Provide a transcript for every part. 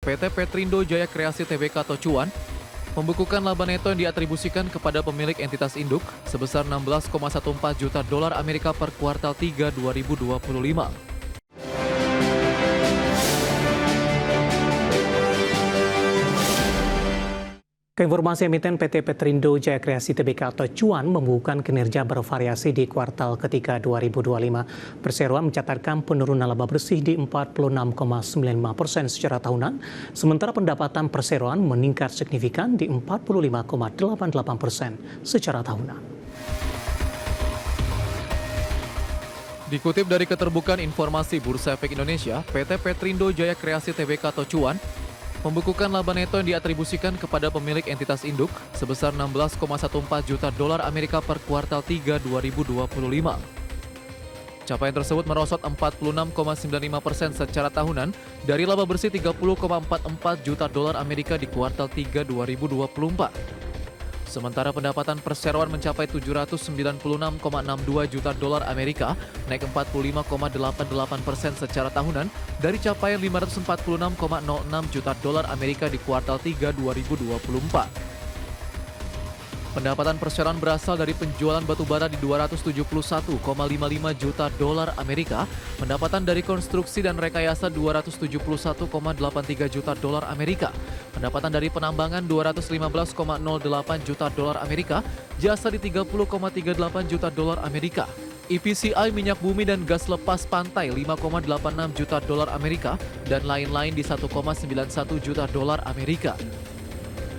PT Petrindo Jaya Kreasi Tbk atau Cuan membukukan laba neto yang diatribusikan kepada pemilik entitas induk sebesar 16,14 juta dolar Amerika per kuartal 3 2025. Keinformasi emiten PT Petrindo Jaya Kreasi Tbk atau Cuan membukukan kinerja bervariasi di kuartal ketiga 2025. Perseroan mencatatkan penurunan laba bersih di 46,95% secara tahunan, sementara pendapatan perseroan meningkat signifikan di 45,88% secara tahunan. Dikutip dari Keterbukaan Informasi Bursa Efek Indonesia, PT Petrindo Jaya Kreasi Tbk atau Cuan membukukan laba neto yang diatribusikan kepada pemilik entitas induk sebesar 16,14 juta dolar Amerika per kuartal 3 2025. Capaian tersebut merosot 46,95% secara tahunan dari laba bersih 30,44 juta dolar Amerika di kuartal 3 2024. Sementara pendapatan perseroan mencapai 796,62 juta dolar Amerika, naik 45,88% secara tahunan dari capaian 546,06 juta dolar Amerika di kuartal 3 2024. Pendapatan perseroan berasal dari penjualan batu bara di 271,55 juta dolar Amerika, pendapatan dari konstruksi dan rekayasa 271,83 juta dolar Amerika, pendapatan dari penambangan 215,08 juta dolar Amerika, jasa di 30,38 juta dolar Amerika, EPCI minyak bumi dan gas lepas pantai 5,86 juta dolar Amerika, dan lain-lain di 1,91 juta dolar Amerika.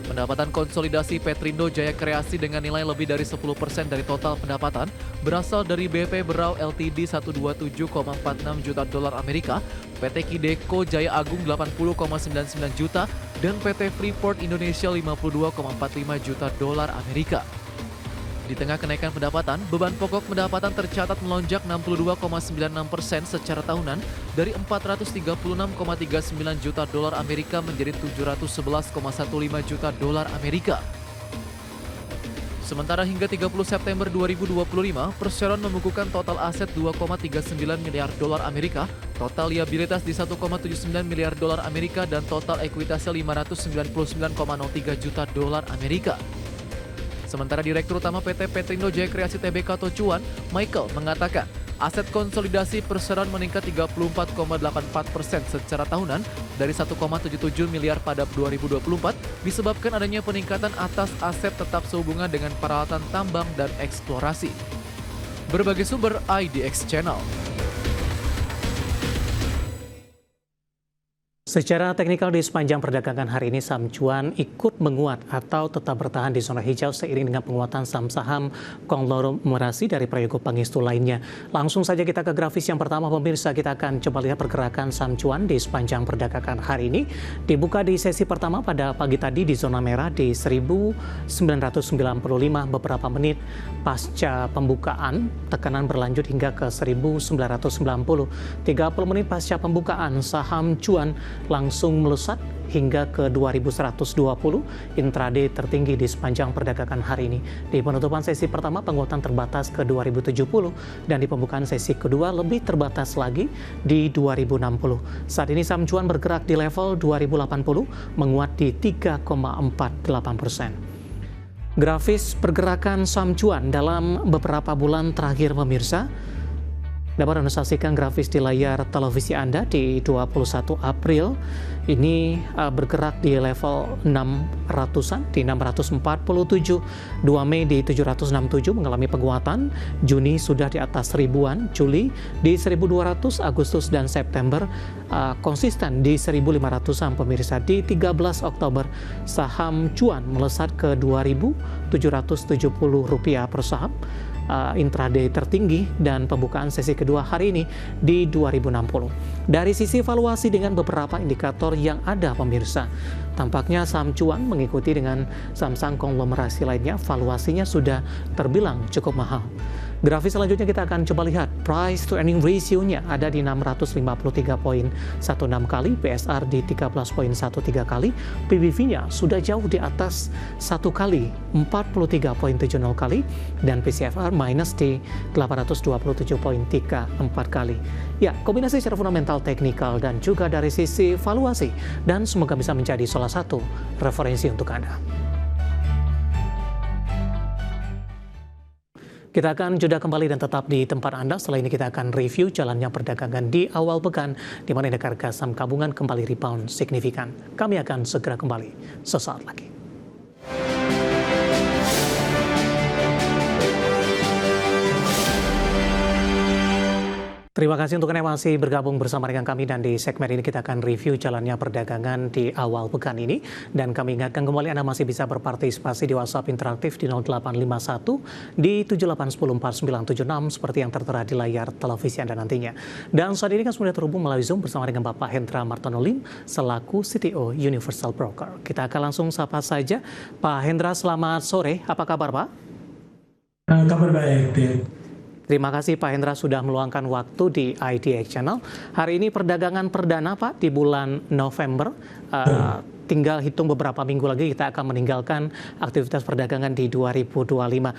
Pendapatan konsolidasi Petrindo Jaya Kreasi dengan nilai lebih dari 10% dari total pendapatan berasal dari BP Berau Ltd 127,46 juta dolar Amerika, PT Kideko Jaya Agung 80,99 juta, dan PT Freeport Indonesia 52,45 juta dolar Amerika. Di tengah kenaikan pendapatan, beban pokok pendapatan tercatat melonjak 62,96% secara tahunan dari 436,39 juta dolar Amerika menjadi 711,15 juta dolar Amerika. Sementara hingga 30 September 2025, perseroan membukukan total aset 2,39 miliar dolar Amerika, total liabilitas di 1,79 miliar dolar Amerika, dan total ekuitasnya 599,03 juta dolar Amerika. Sementara Direktur Utama PT Petrindo Jaya Kreasi Tbk atau Cuan, Michael, mengatakan aset konsolidasi perseroan meningkat 34,84% secara tahunan dari 1,77 miliar pada 2024 disebabkan adanya peningkatan atas aset tetap sehubungan dengan peralatan tambang dan eksplorasi. Berbagai sumber IDX Channel. Secara teknikal di sepanjang perdagangan hari ini saham Cuan ikut menguat atau tetap bertahan di zona hijau seiring dengan penguatan saham-saham konglomerasi dari Prayogo Pangestu lainnya. Langsung saja kita ke grafis yang pertama pemirsa, kita akan coba lihat pergerakan saham Cuan di sepanjang perdagangan hari ini. Dibuka di sesi pertama pada pagi tadi di zona merah di 1995 beberapa menit pasca pembukaan, tekanan berlanjut hingga ke 1990. 30 menit pasca pembukaan saham Cuan langsung melesat hingga ke 2120 intraday tertinggi di sepanjang perdagangan hari ini. Di penutupan sesi pertama penguatan terbatas ke 2070 dan di pembukaan sesi kedua lebih terbatas lagi di 2060. Saat ini saham Cuan bergerak di level 2080 menguat di 3,48%. Grafis pergerakan saham Cuan dalam beberapa bulan terakhir pemirsa. Dapat Anda saksikan grafis di layar televisi Anda di 21 April. Ini bergerak di level 600-an, di 647. 2 Mei di 767 mengalami penguatan. Juni sudah di atas ribuan. Juli di 1200, Agustus dan September konsisten di 1500-an pemirsa. Di 13 Oktober saham Cuan melesat ke Rp2.770 per saham. Intraday tertinggi dan pembukaan sesi kedua hari ini di 2060. Dari sisi valuasi dengan beberapa indikator yang ada pemirsa, tampaknya saham Cuan mengikuti dengan saham-saham konglomerasi lainnya, valuasinya sudah terbilang cukup mahal. Grafis selanjutnya kita akan coba lihat price to earning ratio-nya ada di 653,16 kali, PSR di 13,13 kali, PBV-nya sudah jauh di atas 1 kali, 43,70 kali, dan PCFR minus di 827,34 kali. Ya, kombinasi secara fundamental, teknikal, dan juga dari sisi valuasi, dan semoga bisa menjadi salah satu referensi untuk Anda. Kita akan jeda kembali dan tetap di tempat Anda. Setelah ini kita akan review jalannya perdagangan di awal pekan, di mana indeks harga saham gabungan kembali rebound signifikan. Kami akan segera kembali sesaat lagi. Terima kasih untuk Anda yang masih bergabung bersama dengan kami, dan di segmen ini kita akan review jalannya perdagangan di awal pekan ini. Dan kami ingatkan kembali Anda masih bisa berpartisipasi di WhatsApp interaktif di 0851 di 78104976 seperti yang tertera di layar televisi Anda nantinya. Dan saat ini kan sudah terhubung melalui Zoom bersama dengan Bapak Hendra Martono Lim selaku CTO Universal Broker. Kita akan langsung sapa saja. Pak Hendra, selamat sore. Apa kabar, Pak? Kabar baik, Tim. Terima kasih Pak Hendra sudah meluangkan waktu di IDX Channel. Hari ini perdagangan perdana Pak di bulan November. Tinggal hitung beberapa minggu lagi kita akan meninggalkan aktivitas perdagangan di 2025.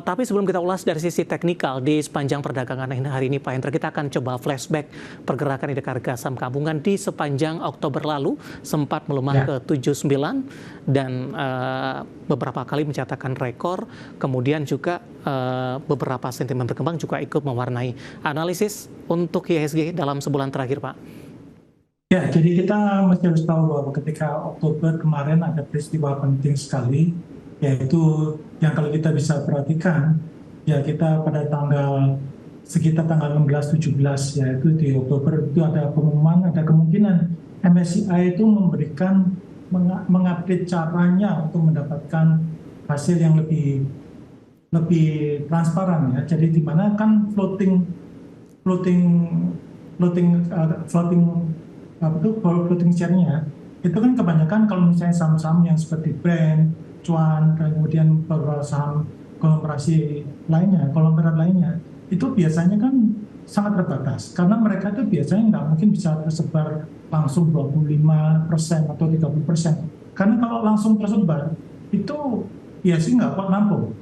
Tapi sebelum kita ulas dari sisi teknikal di sepanjang perdagangan hari ini Pak Hendra, kita akan coba flashback pergerakan indeks harga saham gabungan di sepanjang Oktober lalu, sempat melemah ke 79 dan beberapa kali mencatatkan rekor. Kemudian juga beberapa sentimen berkembang juga ikut mewarnai analisis untuk IHSG dalam sebulan terakhir Pak. Ya, jadi kita mesti harus tahu bahwa ketika Oktober kemarin ada peristiwa penting sekali, yaitu yang kalau kita bisa perhatikan, ya kita pada sekitar tanggal 16-17, yaitu di Oktober itu ada pengumuman, ada kemungkinan MSCI itu mengupdate caranya untuk mendapatkan hasil yang lebih transparan ya. Jadi di mana kan floating share-nya itu kan kebanyakan kalau misalnya saham-saham yang seperti Brand, Cuan, dan kemudian beberapa saham konglomerat lainnya itu biasanya kan sangat terbatas karena mereka itu biasanya nggak mungkin bisa tersebar langsung 25% atau 30%, karena kalau langsung tersebar itu ya sih nggak kuat nampung.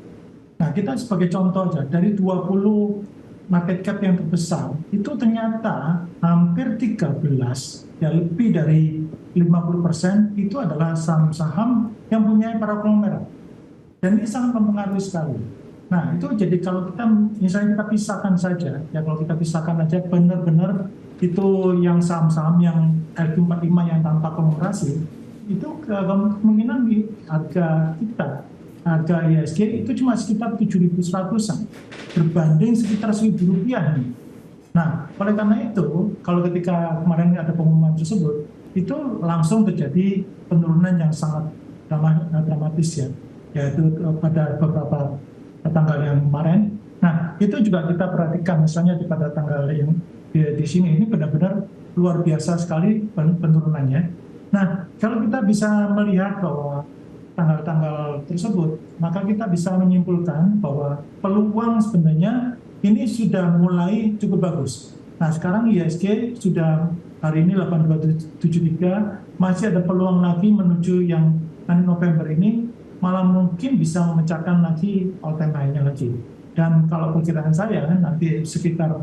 Nah, kita sebagai contoh aja, dari 20 market cap yang terbesar itu ternyata hampir 13, ya lebih dari 50% itu adalah saham-saham yang punya para konglomerat, dan ini sangat mempengaruhi sekali. Nah, itu jadi kalau kita misalnya kita pisahkan saja, ya kalau kita pisahkan aja benar-benar itu yang saham-saham yang LQ45 yang tanpa konglomerasi itu kemungkinan di harga IHSG itu cuma sekitar 7.100-an berbanding sekitar Rp1.000 nih. Nah, oleh karena itu, kalau ketika kemarin ada pengumuman tersebut, itu langsung terjadi penurunan yang sangat dramatis ya, yaitu pada beberapa tanggal yang kemarin. Nah, itu juga kita perhatikan misalnya pada tanggal yang di sini ini benar-benar luar biasa sekali penurunannya. Nah, kalau kita bisa melihat bahwa tanggal-tanggal tersebut, maka kita bisa menyimpulkan bahwa peluang sebenarnya ini sudah mulai cukup bagus. Nah, sekarang IHSG sudah hari ini 8273, masih ada peluang lagi menuju yang nanti November ini malah mungkin bisa memecahkan lagi all-time high-nya lagi. Dan kalau perkiraan saya nanti sekitar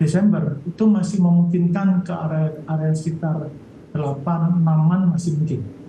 Desember itu masih memungkinkan ke area sekitar 8-6-an masih mungkin.